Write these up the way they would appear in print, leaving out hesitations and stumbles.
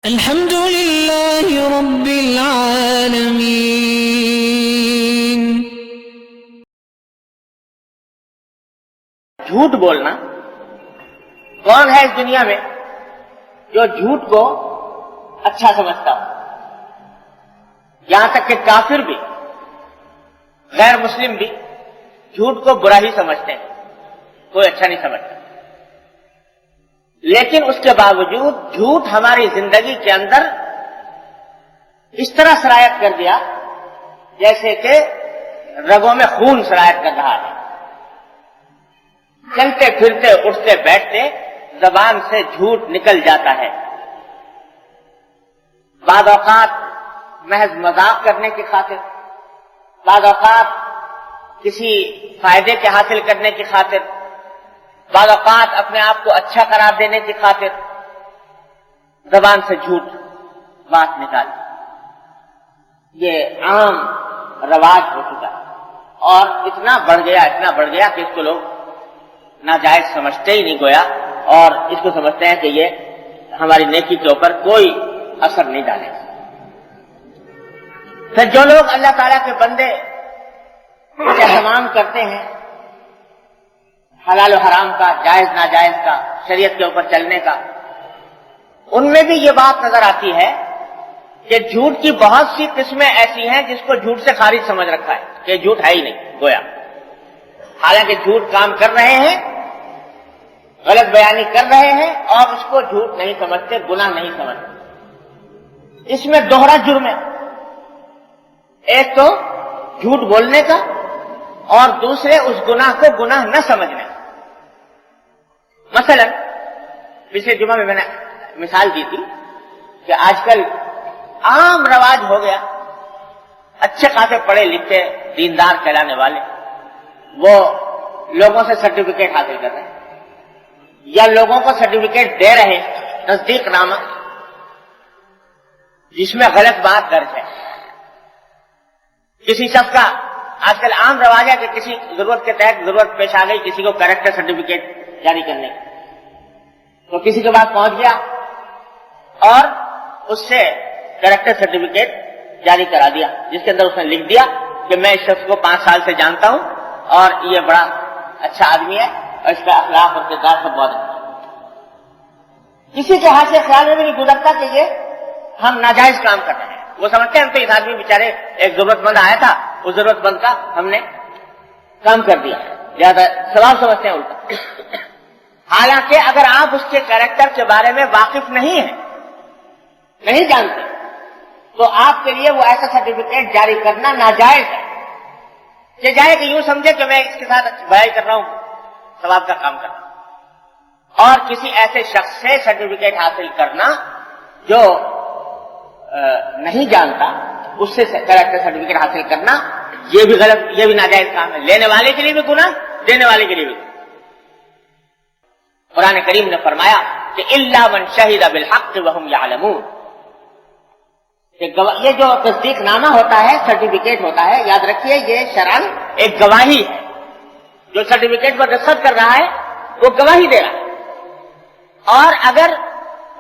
الحمد لله رب العالمين۔ جھوٹ بولنا، کون ہے اس دنیا میں جو جھوٹ کو اچھا سمجھتا ہو؟ یہاں تک کہ کافر بھی، غیر مسلم بھی جھوٹ کو برا ہی سمجھتے ہیں، کوئی اچھا نہیں سمجھتا۔ لیکن اس کے باوجود جھوٹ ہماری زندگی کے اندر اس طرح سرایت کر دیا جیسے کہ رگوں میں خون سرایت کر رہا ہے۔ چلتے پھرتے اٹھتے بیٹھتے زبان سے جھوٹ نکل جاتا ہے۔ بعض اوقات محض مذاق کرنے کی خاطر، بعض اوقات کسی فائدے کے حاصل کرنے کی خاطر، بعض اوقات اپنے آپ کو اچھا قرار دینے کی خاطر زبان سے جھوٹ بات نکال، یہ عام رواج ہو چکا ہے اور اتنا بڑھ گیا کہ اس کو لوگ ناجائز سمجھتے ہی نہیں گویا، اور اس کو سمجھتے ہیں کہ یہ ہماری نیکی کے اوپر کوئی اثر نہیں ڈالے گا۔ پھر جو لوگ اللہ تعالیٰ کے بندے اہتمام کرتے ہیں حلال و حرام کا، جائز ناجائز کا، شریعت کے اوپر چلنے کا، ان میں بھی یہ بات نظر آتی ہے کہ جھوٹ کی بہت سی قسمیں ایسی ہیں جس کو جھوٹ سے خارج سمجھ رکھا ہے کہ جھوٹ ہے ہی نہیں گویا، حالانکہ جھوٹ کام کر رہے ہیں، غلط بیانی کر رہے ہیں اور اس کو جھوٹ نہیں سمجھتے، گناہ نہیں سمجھتے۔ اس میں دوہرا جرم ہے، ایک تو جھوٹ بولنے کا اور دوسرے اس گناہ کو گناہ نہ سمجھنے۔ مثلا پچھلے جمعہ میں نے مثال دی تھی کہ آج کل عام رواج ہو گیا، اچھے خاصے پڑھے لکھے دیندار کہلانے والے وہ لوگوں سے سرٹیفکیٹ حاصل کر رہے ہیں یا لوگوں کو سرٹیفکیٹ دے رہے ہیں، تصدیق نامہ جس میں غلط بات درج ہے۔ کسی شخص کا آج کل عام رواج ہے کہ کسی ضرورت کے تحت ضرورت پیش آ گئی کسی کو کریکٹر سرٹیفکیٹ جاری کرنے کی، تو کسی کے پاس پہنچ گیا اور اس سے کریکٹر سرٹیفکیٹ جاری کرا دیا جس کے اندر اس نے لکھ دیا کہ میں اس شخص کو 5 سال سے جانتا ہوں اور یہ بڑا اچھا آدمی ہے اور اس کا اخلاق اور کردار سب بہت اچھا ہے۔ کسی کے ہاتھ سے خیال میں بھی نہیں گزرتا کہ یہ ہم ناجائز کام کر رہے ہیں، وہ سمجھتے ہیں ہم تو اس آدمی بیچارے ایک ضرورت مند آیا تھا، اس ضرورت مند کا ہم نے کام کر دیا، زیادہ ثواب سمجھتے ہیں الٹا۔ حالانکہ اگر آپ اس کے کریکٹر کے بارے میں واقف نہیں ہیں، نہیں جانتے، تو آپ کے لیے وہ ایسا سرٹیفکیٹ جاری کرنا ناجائز ہے کہ جائے کہ یوں سمجھے کہ میں اس کے ساتھ بھلائی کر رہا ہوں، ثواب کا کام کر رہا ہوں۔ اور کسی ایسے شخص سے سرٹیفکیٹ حاصل کرنا جو نہیں جانتا، اس سے کریکٹر سرٹیفکیٹ حاصل کرنا یہ بھی غلط، یہ بھی ناجائز کام ہے، لینے والے کے لیے بھی گناہ، دینے والے کے لیے بھی گناہ۔ قرآن کریم نے فرمایا کہ الا من شہد بالحق وهم يعلمون، کہ یہ جو تصدیق نامہ ہوتا ہے، سرٹیفکیٹ ہوتا ہے، یاد رکھیے یہ شرعاً ایک گواہی ہے، جو سرٹیفکیٹ پر دستخط کر رہا ہے وہ گواہی دے رہا ہے، اور اگر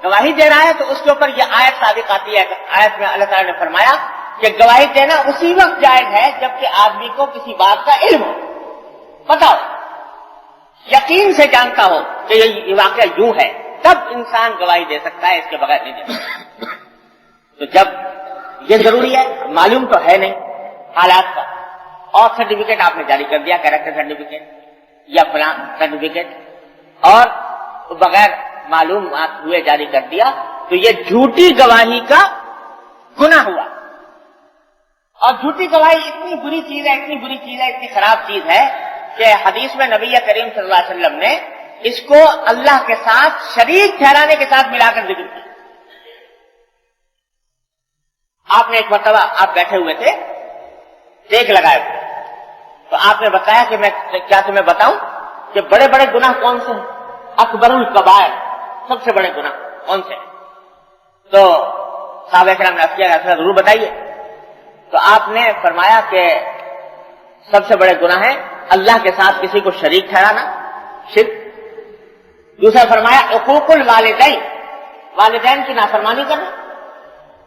گواہی دے رہا ہے تو اس کے اوپر یہ آیت صادق آتی ہے۔ آیت میں اللہ تعالیٰ نے فرمایا کہ گواہی دینا اسی وقت جائز ہے جبکہ آدمی کو کسی بات کا علم ہو، پتہ ہو، یقین سے جانتا ہو کہ یہ واقعہ یوں ہے، تب انسان گواہی دے سکتا ہے، اس کے بغیر نہیں دے سکتا۔ تو جب یہ ضروری ہے، معلوم تو ہے نہیں حالات کا، اور سرٹیفکیٹ آپ نے جاری کر دیا، کریکٹر سرٹیفکیٹ یا فلاں سرٹیفکیٹ، اور بغیر معلومات ہوئے جاری کر دیا، تو یہ جھوٹی گواہی کا گناہ ہوا۔ اور جھوٹی گواہی اتنی بری چیز ہے، اتنی خراب چیز ہے کہ حدیث میں نبی کریم صلی اللہ علیہ وسلم نے اس کو اللہ کے ساتھ شریک ٹھہرانے کے ساتھ ملا کر ذکر کیا۔ آپ نے ایک مرتبہ آپ بیٹھے ہوئے تھے، ٹیک لگائے ہوئے، تو آپ نے بتایا کہ میں کیا تمہیں بتاؤں کہ بڑے بڑے گناہ کون سے ہیں؟ اکبر الکبائر، سب سے بڑے گناہ کون سے ہیں؟ تو صحابہ کرام نے کیا ضرور بتائیے۔ تو آپ نے فرمایا کہ سب سے بڑے گناہ ہیں اللہ کے ساتھ کسی کو شریک ٹھہرانا، شرک۔ دوسرا فرمایا عقوق الوالدین، والدین کی نافرمانی کرنا،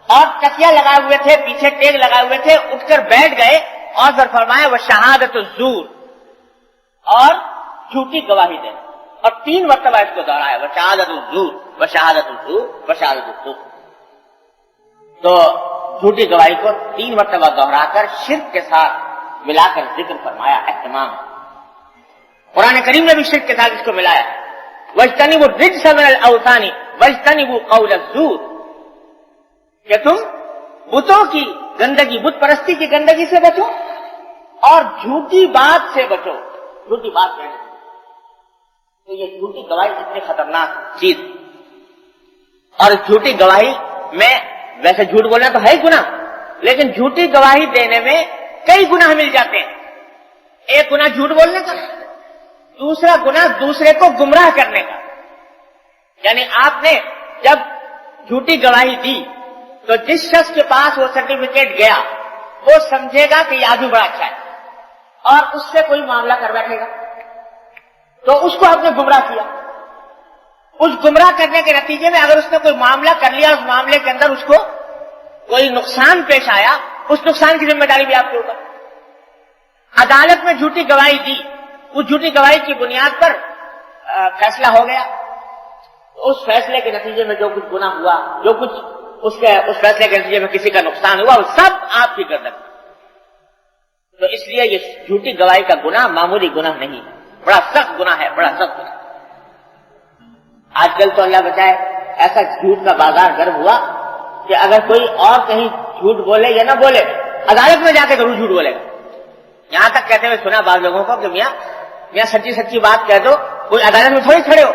اور تکیہ لگائے ہوئے تھے، پیچھے ٹیک لگائے ہوئے تھے، اٹھ کر بیٹھ گئے اور پھر فرمایا وہ شہادت الزور، اور جھوٹی گواہی دینا، اور 3 مرتبہ اس کو دہرایا، وہ شہادت الزور، وہ شہادت الزور، وہ شہادت الزور۔ تو جھوٹی گواہی کو 3 مرتبہ دہرا کر شرک کے ساتھ ملا کر ذکر فرمایا، اہتمام۔ قرآن کریم نے بھی شرک کے ساتھ اس کو ملایا، وَاجْتَنِبُوا الرِّجْسَ مِنَ الْأَوْثَانِ وَاجْتَنِبُوا قَوْلَ الزُّورِ، کہ تم بتوں کی گندگی، بت پرستی کی گندگی سے بچو اور جھوٹی بات سے بچو، جھوٹی بات کہنے سے۔ تو یہ جھوٹی گواہی اتنی خطرناک چیز، اور جھوٹی گواہی میں ویسے جھوٹ بولنا تو ہے ہی گناہ، لیکن جھوٹی گواہی دینے میں کئی گناہ مل جاتے ہیں۔ ایک گناہ جھوٹ بولنے کا، دوسرا گناہ دوسرے کو گمراہ کرنے کا، یعنی آپ نے جب جھوٹی گواہی دی تو جس شخص کے پاس وہ سرٹیفکیٹ گیا وہ سمجھے گا کہ یہ آدمی بڑا اچھا ہے اور اس سے کوئی معاملہ کر بیٹھے گا، تو اس کو آپ نے گمراہ کیا۔ اس گمراہ کرنے کے نتیجے میں اگر اس نے کوئی معاملہ کر لیا، اس معاملے کے اندر اس کو کوئی نقصان پیش آیا، اس نقصان کی ذمہ داری بھی آپ کے اوپر۔ عدالت میں جھوٹی گواہی دی، اس جھوٹی گواہی کی بنیاد پر فیصلہ ہو گیا، اس فیصلے کے نتیجے میں جو کچھ گناہ ہوا، جو کچھ اس فیصلے کے نتیجے میں کسی کا نقصان ہوا، وہ سب آپ کی گردن۔ تو اس لیے یہ جھوٹی گواہی کا گناہ معمولی گناہ نہیں ہے، بڑا سخت گناہ ہے، بڑا سخت گناہ۔ آج کل تو اللہ بچائے ایسا جھوٹ کا بازار گرم ہوا کہ اگر کوئی اور کہیں جھوٹ بولے یا نہ بولے، عدالت میں جا کے ضرور جھوٹ بولے گا۔ یہاں تک کہتے ہوئے سنا بعض لوگوں کو کہ میاں سچی سچی بات کہہ دو، کوئی عدالت میں تھوڑی کھڑے ہو،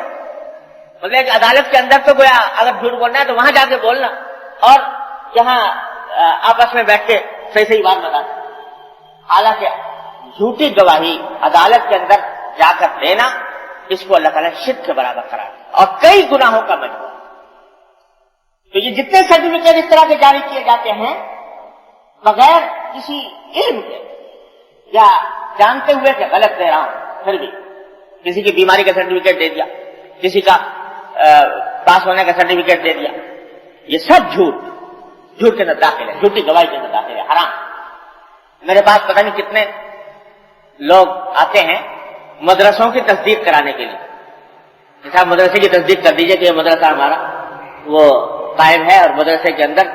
مطلب کہ عدالت کے اندر تو گویا اگر جھوٹ بولنا ہے تو وہاں جا کے بولنا، اور یہاں آپس میں بیٹھ کے صحیح صحیح بات بتا۔ حالانکہ جھوٹی گواہی عدالت کے اندر جا کر دینا، اس کو اللہ تعالیٰ شرک کے برابر قرار دیا اور کئی گناہوں کا مجموعہ۔ تو یہ جتنے سرٹیفکیٹ اس طرح کے جاری کیے جاتے ہیں بغیر کسی علم کے یا جانتے ہوئے کہ غلط دے رہا ہوں، پھر بھی کسی کی بیماری کا سرٹیفکیٹ دے دیا، کسی کا پاس ہونے کا سرٹیفکیٹ دے دیا، یہ سب جھوٹ کے اندر داخل ہے، جھوٹی گواہی کے اندر داخل ہے، حرام۔ میرے پاس پتہ نہیں کتنے لوگ آتے ہیں مدرسوں کی تصدیق کرانے کے لیے، جیسا مدرسے کی تصدیق کر دیجئے کہ یہ مدرسہ ہمارا وہ قائم ہے اور مدرسے کے اندر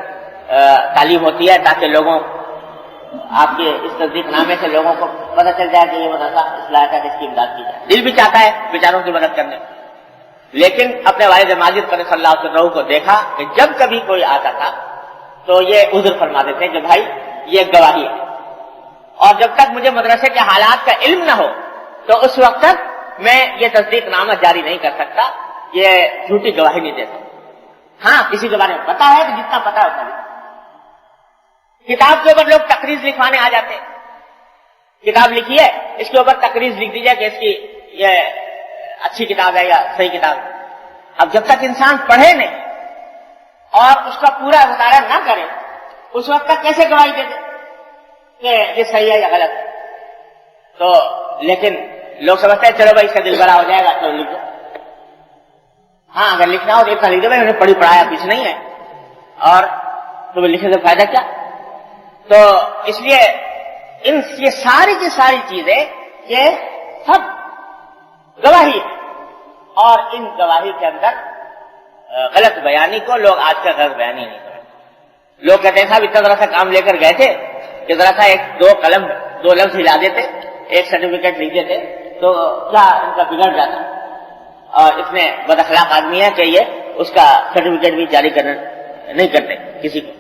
تعلیم ہوتی ہے، تاکہ لوگوں آپ کے اس تصدیق نامے سے لوگوں کو پتہ چل جائے کہ یہ مدرسہ اصلاح کا اس کی امداد کی جائے۔ دل بھی چاہتا ہے بیچاروں کی مدد کرنے، لیکن اپنے والد ماجد صلی اللہ علیہ وسلم کو دیکھا کہ جب کبھی کوئی آتا تھا تو یہ عذر فرما دیتے کہ بھائی یہ گواہی ہے، اور جب تک مجھے مدرسے کے حالات کا علم نہ ہو تو اس وقت تک میں یہ تصدیق نامہ جاری نہیں کر سکتا، یہ جھوٹی گواہی نہیں دے سکتا۔ ہاں کسی کے بارے میں پتا ہے تو جتنا پتا ہے اتنا بھی۔ کتاب کے اوپر لوگ تقریر لکھوانے آ جاتے ہیں، کتاب لکھی ہے اس کے اوپر تقریر لکھ دیجیے کہ اس کی یہ اچھی کتاب ہے یا صحیح کتاب۔ اب جب تک انسان پڑھے نہیں اور اس کا پورا مطالعہ نہ کرے اس وقت تک کیسے گواہی دے دے کہ یہ صحیح ہے یا غلط ہے؟ تو لیکن لوگ سمجھتے ہیں چلو بھائی اس کا دل بھرا ہو جائے گا تو لکھ دو۔ ہاں اگر لکھنا ہو تو اتنا لکھ دو، بھائی انہیں پڑھی پڑھایا کچھ نہیں ہے اور تمہیں لکھنے سے فائدہ کیا؟ تو اس لیے یہ ساری کی ساری چیزیں یہ سب گواہی ہے، اور ان گواہی کے اندر غلط بیانی کو لوگ آج کا غلط بیانی نہیں کرتے۔ لوگ کہتے ہیں صاحب اتنا ذرا سا کام لے کر گئے تھے کہ ذرا سا دو لفظ ہلا دیتے، ایک سرٹیفکیٹ لکھ دیتے تو کیا ان کا بگڑ جاتا، اور اس میں بد اخلاق آدمی ہے کہ یہ اس کا سرٹیفکیٹ بھی جاری کرنا نہیں کرتے کسی کو۔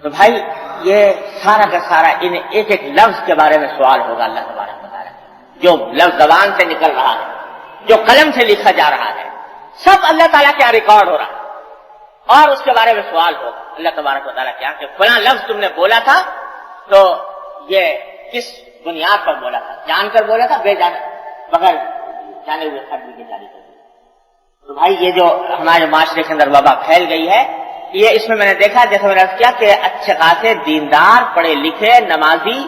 تو بھائی یہ سارا کا سارا ان ایک ایک لفظ کے بارے میں سوال ہوگا اللہ تبارک و تعالیٰ، جو لفظ زبان سے نکل رہا ہے، جو قلم سے لکھا جا رہا ہے، سب اللہ تعالیٰ کیا ریکارڈ ہو رہا ہے، اور اس کے بارے میں سوال ہوگا اللہ تبارک و تعالیٰ کیا کہ فلاں لفظ تم نے بولا تھا تو یہ کس بنیاد پر بولا تھا، جان کر بولا تھا بے جانے بغیر جانے ہوئے سرٹیفکیٹ جاری کر دیا۔ تو بھائی یہ جو ہمارے معاشرے کے اندر وبا پھیل گئی ہے، یہ اس میں میں نے دیکھا جیسے میں نے عرض کیا کہ اچھے خاصے دیندار پڑھے لکھے نمازی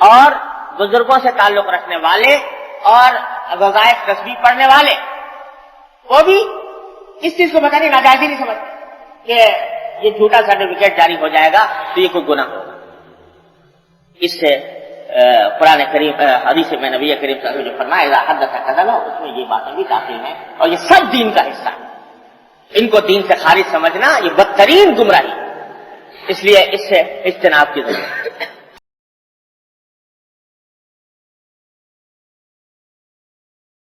اور بزرگوں سے تعلق رکھنے والے اور وظائف تسبیح پڑھنے والے وہ بھی اس چیز کو بتانے ناجائز ہی نہیں سمجھتے کہ یہ جھوٹا سرٹیفکیٹ جاری ہو جائے گا تو یہ کوئی گناہ ہوگا. اس سے قرآن کریم حدیث میں نبی کریم صلی اللہ علیہ وسلم جو فرمایا اذا حدث کذب، اس میں یہ باتیں بھی داخل ہیں اور یہ سب دین کا حصہ ہے. ان کو دین سے خارج سمجھنا یہ بدترین گمراہی، اس لیے اس سے اجتناب کی ضرورت ہے.